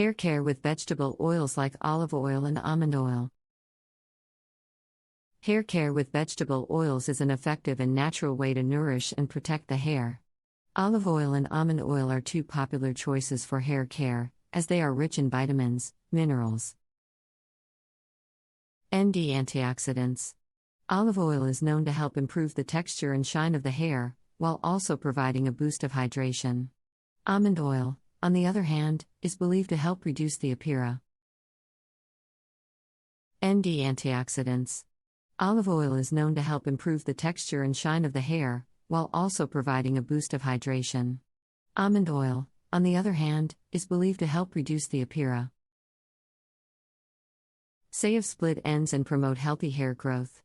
Hair care with vegetable oils like olive oil and almond oil. Hair care with vegetable oils is an effective and natural way to nourish and protect the hair. Olive oil and almond oil are two popular choices for hair care, as they are rich in vitamins, minerals, and antioxidants. Olive oil is known to help improve the texture and shine of the hair, while also providing a boost of hydration. Almond oil, on the other hand, is believed to help reduce the appearance and antioxidants. Olive oil is known to help improve the texture and shine of the hair, while also providing a boost of hydration. Almond oil, on the other hand, is believed to help reduce the appearance of split ends and promote healthy hair growth.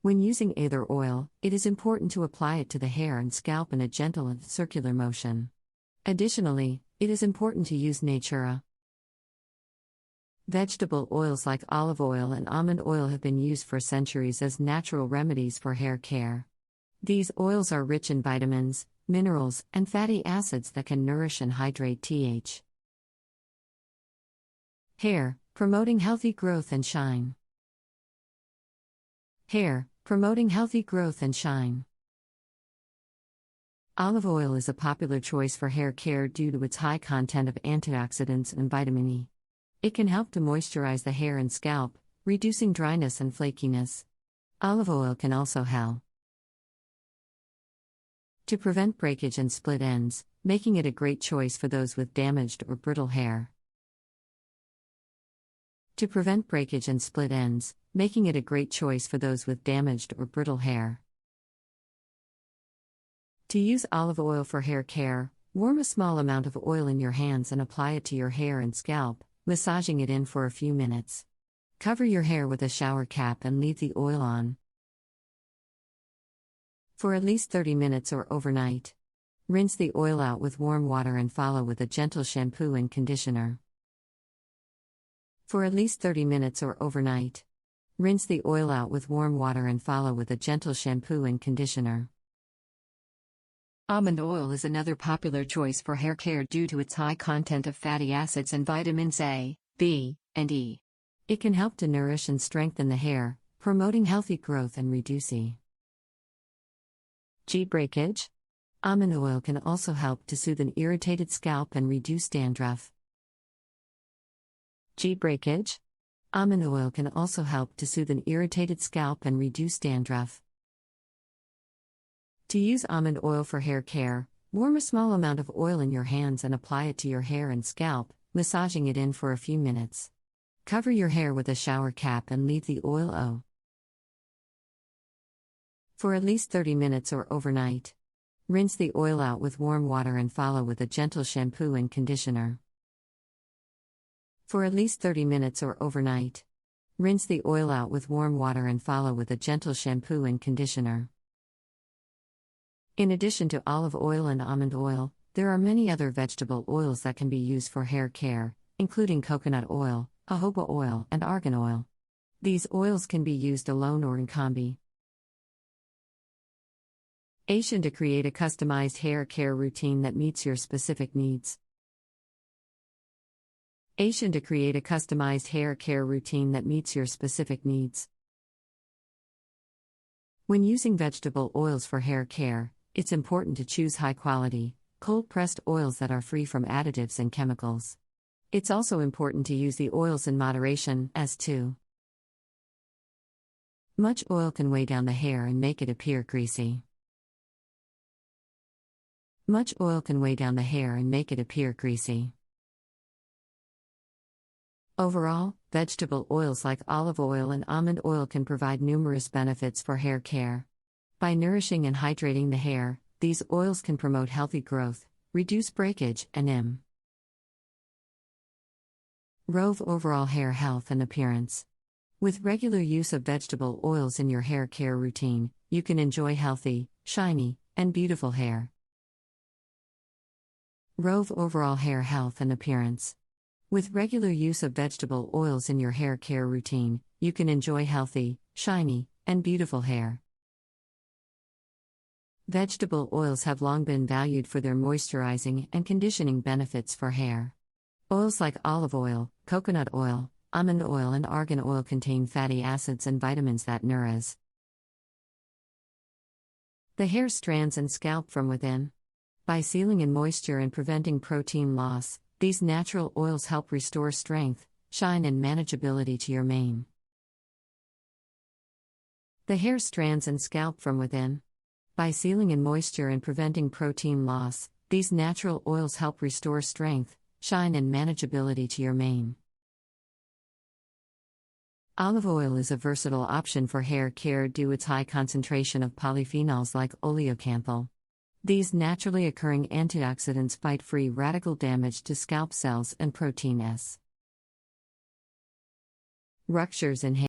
When using either oil, it is important to apply it to the hair and scalp in a gentle and circular motion. Additionally, it is important to use Natura. Vegetable oils like olive oil and almond oil have been used for centuries as natural remedies for hair care. These oils are rich in vitamins, minerals, and fatty acids that can nourish and hydrate hair, promoting healthy growth and shine. Hair, promoting healthy growth and shine. Olive oil is a popular choice for hair care due to its high content of antioxidants and vitamin E. It can help to moisturize the hair and scalp, reducing dryness and flakiness. Olive oil can also help to prevent breakage and split ends, making it a great choice for those with damaged or brittle hair. To prevent breakage and split ends, making it a great choice for those with damaged or brittle hair. To use olive oil for hair care, warm a small amount of oil in your hands and apply it to your hair and scalp, massaging it in for a few minutes. Cover your hair with a shower cap and leave the oil on for at least 30 minutes or overnight. Rinse the oil out with warm water and follow with a gentle shampoo and conditioner. For at least 30 minutes or overnight. Rinse the oil out with warm water and follow with a gentle shampoo and conditioner. Almond oil is another popular choice for hair care due to its high content of fatty acids and vitamins A, B, and E. It can help to nourish and strengthen the hair, promoting healthy growth and reducing breakage. Almond oil can also help to soothe an irritated scalp and reduce dandruff. Breakage. Almond oil can also help to soothe an irritated scalp and reduce dandruff. To use almond oil for hair care, warm a small amount of oil in your hands and apply it to your hair and scalp, massaging it in for a few minutes. Cover your hair with a shower cap and leave the oil on for at least 30 minutes or overnight. Rinse the oil out with warm water and follow with a gentle shampoo and conditioner. For at least 30 minutes or overnight. Rinse the oil out with warm water and follow with a gentle shampoo and conditioner. In addition to olive oil and almond oil, there are many other vegetable oils that can be used for hair care, including coconut oil, jojoba oil, and argan oil. These oils can be used alone or in combi. Asian to create a customized hair care routine that meets your specific needs. Asian to create a customized hair care routine that meets your specific needs. When using vegetable oils for hair care, it's important to choose high-quality, cold-pressed oils that are free from additives and chemicals. It's also important to use the oils in moderation, as too much oil can weigh down the hair and make it appear greasy. Much oil can weigh down the hair and make it appear greasy. Overall, vegetable oils like olive oil and almond oil can provide numerous benefits for hair care. By nourishing and hydrating the hair, these oils can promote healthy growth, reduce breakage, and improve overall hair health and appearance. With regular use of vegetable oils in your hair care routine, you can enjoy healthy, shiny, and beautiful hair. Improve overall hair health and appearance. With regular use of vegetable oils in your hair care routine, you can enjoy healthy, shiny, and beautiful hair. Vegetable oils have long been valued for their moisturizing and conditioning benefits for hair. Oils like olive oil, coconut oil, almond oil, and argan oil contain fatty acids and vitamins that nourish the hair strands and scalp from within. By sealing in moisture and preventing protein loss, these natural oils help restore strength, shine, and manageability to your mane. The hair strands and scalp from within. By sealing in moisture and preventing protein loss, these natural oils help restore strength, shine, and manageability to your mane. Olive oil is a versatile option for hair care due to its high concentration of polyphenols like oleocanthal. These naturally occurring antioxidants fight free radical damage to scalp cells and protein S. Ruptures in hair.